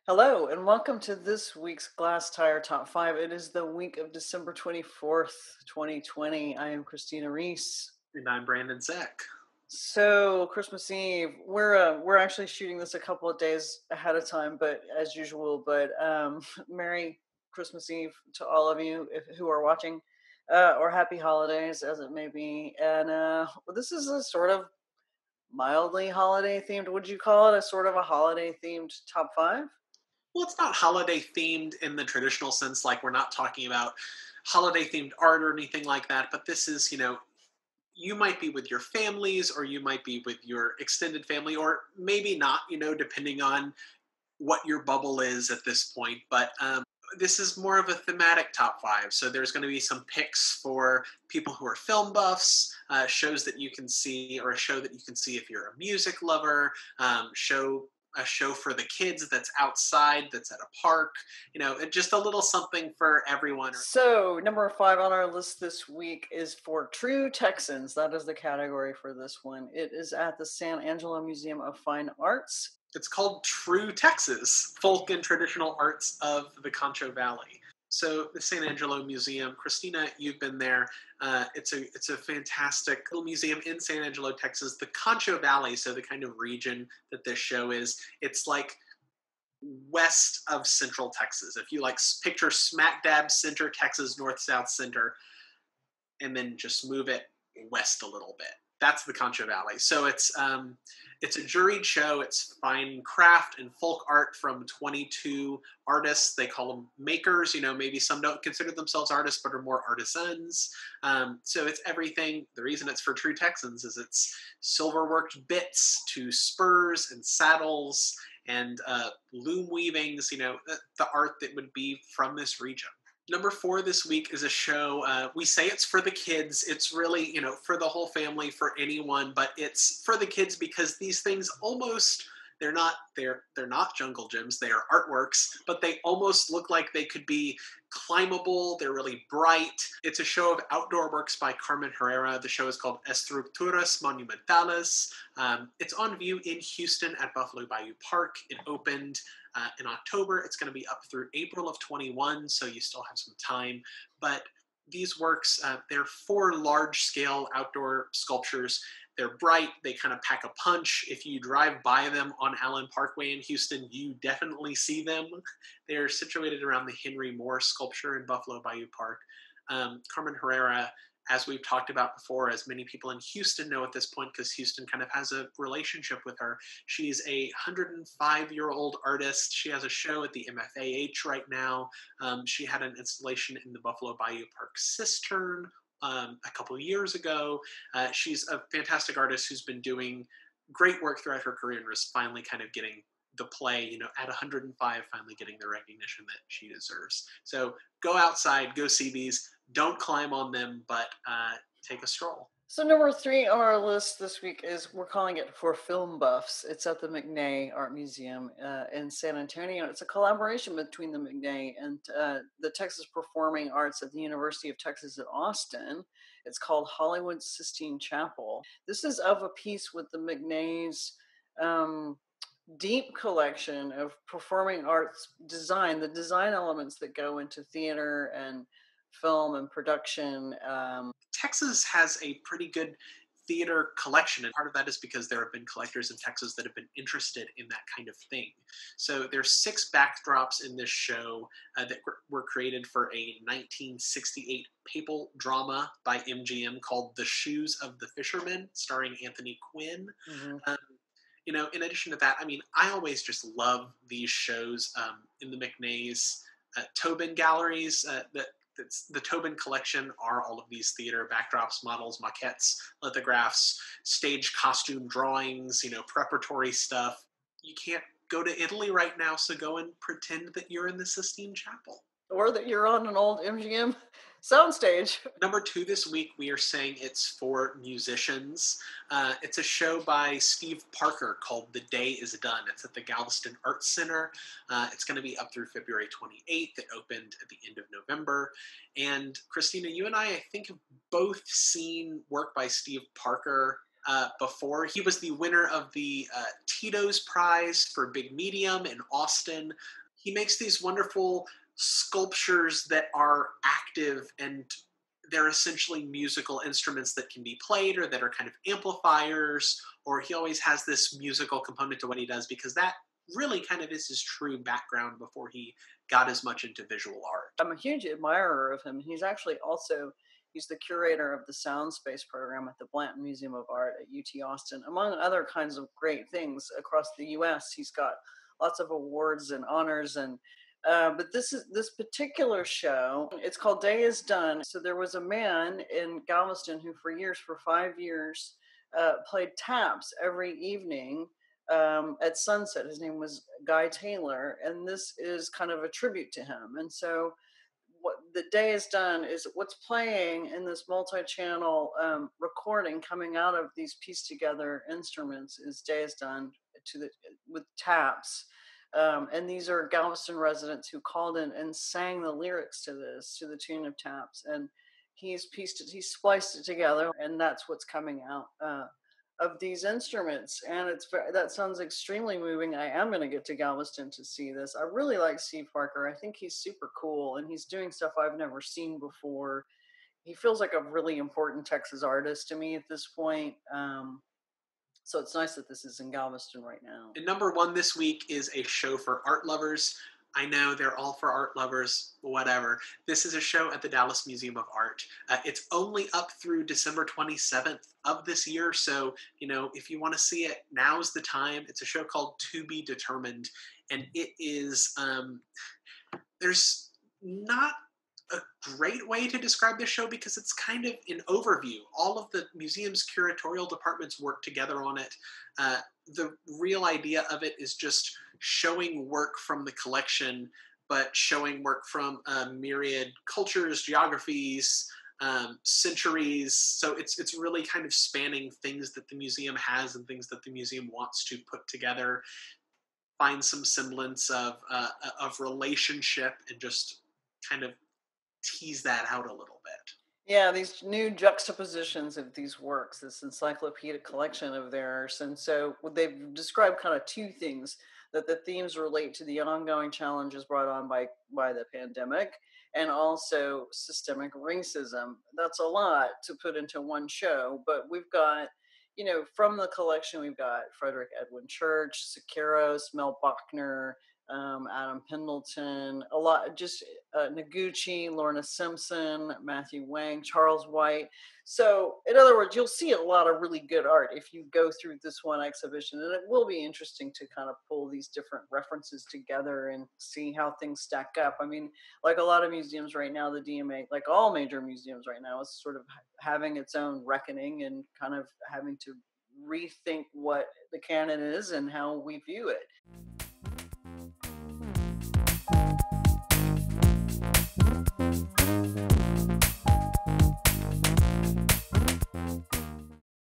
Hello, and welcome to this week's Glasstire Top Five. It is the week of December 24th, 2020. I am Christina Rees. And I'm Brandon Zech. So, Christmas Eve, we're actually shooting this a couple of days ahead of time, but as usual. But Merry Christmas Eve to all of you who are watching, or Happy Holidays, as it may be. And this is a sort of mildly holiday themed. Would you call it a sort of a holiday themed top five? Well, it's not holiday themed in the traditional sense, like we're not talking about holiday themed art or anything like that, but this is, you might be with your families or you might be with your extended family or maybe not, depending on what your bubble is at this point. But this is more of a thematic top five. So there's going to be some picks for people who are film buffs, shows that you can see, or a show that you can see if you're a music lover, a show for the kids that's outside, that's at a park, just a little something for everyone. So, number five on our list this week is for True Texans. That is the category for this one. It is at the San Angelo Museum of Fine Arts. It's called True Texas, Folk and Traditional Arts of the Concho Valley. So the San Angelo Museum, Christina, you've been there. It's a fantastic little museum in San Angelo, Texas. The Concho Valley, so the kind of region that this show is, it's like west of Central Texas. If you like picture smack dab center Texas, north south center, and then just move it west a little bit. That's the Concho Valley. So it's a juried show. It's fine craft and folk art from 22 artists. They call them makers. Maybe some don't consider themselves artists, but are more artisans. So it's everything. The reason it's for True Texans is it's silver worked bits to spurs and saddles and loom weavings. The art that would be from this region. Number four this week is a show. We say it's for the kids. It's really, for the whole family, for anyone, but it's for the kids because these things almost they're not jungle gyms. They are artworks, but they almost look like they could be climbable. They're really bright. It's a show of outdoor works by Carmen Herrera. The show is called Estructuras Monumentales. It's on view in Houston at Buffalo Bayou Park. It opened in October. It's going to be up through April of 21, so you still have some time. But these works, they're four large-scale outdoor sculptures. They're bright. They kind of pack a punch. If you drive by them on Allen Parkway in Houston, you definitely see them. They're situated around the Henry Moore sculpture in Buffalo Bayou Park. Carmen Herrera, as we've talked about before, as many people in Houston know at this point, because Houston kind of has a relationship with her. She's a 105-year-old artist. She has a show at the MFAH right now. She had an installation in the Buffalo Bayou Park Cistern a couple of years ago. She's a fantastic artist who's been doing great work throughout her career and is finally kind of getting the play, at 105, finally getting the recognition that she deserves. So go outside, go see these. Don't climb on them, but take a stroll. So, number three on our list this week is we're calling it for film buffs. It's at the McNay Art Museum in San Antonio. It's a collaboration between the McNay and the Texas Performing Arts at the University of Texas at Austin. It's called Hollywoodstine Chapel. This is of a piece with the McNay's deep collection of performing arts design, the design elements that go into theater and film and production. Texas has a pretty good theater collection, and part of that is because there have been collectors in Texas that have been interested in that kind of thing. So there's 6 backdrops in this show that were created for a 1968 papal drama by MGM called The Shoes of the Fisherman, starring Anthony Quinn. Mm-hmm. In addition to that, I always just love these shows in the McNay's Tobin galleries. The Tobin collection are all of these theater backdrops, models, maquettes, lithographs, stage costume drawings, preparatory stuff. You can't go to Italy right now, so go and pretend that you're in the Sistine Chapel. Or that you're on an old MGM soundstage. Number 2 this week, we are saying it's for musicians. It's a show by Steve Parker called The Day Is Done. It's at the Galveston Arts Center. It's going to be up through February 28th. It opened at the end of November. And Christina, you and I think, have both seen work by Steve Parker. before. He was the winner of the Tito's Prize for Big Medium in Austin. He makes these wonderful sculptures that are active, and they're essentially musical instruments that can be played or that are kind of amplifiers, or he always has this musical component to what he does because that really kind of is his true background before he got as much into visual art. I'm a huge admirer of him. He's the curator of the Sound Space program at the Blanton Museum of Art at UT Austin, among other kinds of great things across the U.S. He's got lots of awards and honors, and but this particular show. It's called Day Is Done. So there was a man in Galveston who, for 5 years, played taps every evening at sunset. His name was Guy Taylor, and this is kind of a tribute to him. And so what the Day Is Done is what's playing in this multi-channel recording coming out of these pieced together instruments is Day Is Done with taps. And these are Galveston residents who called in and sang the lyrics to this to the tune of taps. And he's spliced it together, and that's what's coming out of these instruments. And that sounds extremely moving. I am going to get to Galveston to see this. I really like Steve Parker. I think he's super cool, and he's doing stuff I've never seen before. He feels like a really important Texas artist to me at this point. So it's nice that this is in Galveston right now. And number one this week is a show for art lovers. I know they're all for art lovers, whatever. This is a show at the Dallas Museum of Art. It's only up through December 27th of this year. So, if you want to see it, now's the time. It's a show called To Be Determined. And it is, there's not a great way to describe this show because it's kind of an overview. All of the museum's curatorial departments work together on it. The real idea of it is just showing work from the collection, but showing work from myriad cultures, geographies, centuries. So it's really kind of spanning things that the museum has and things that the museum wants to put together, find some semblance of relationship, and just kind of tease that out a little bit. Yeah, these new juxtapositions of these works, this encyclopedic collection of theirs. And so they've described kind of two things, that the themes relate to the ongoing challenges brought on by the pandemic and also systemic racism. That's a lot to put into one show, but we've got, from the collection, we've got Frederick Edwin Church, Siqueiros, Mel Bachner, Adam Pendleton, a lot, just Noguchi, Lorna Simpson, Matthew Wang, Charles White. So, in other words, you'll see a lot of really good art if you go through this one exhibition, and it will be interesting to kind of pull these different references together and see how things stack up. I mean, like a lot of museums right now, the DMA, like all major museums right now, is sort of having its own reckoning and kind of having to rethink what the canon is and how we view it.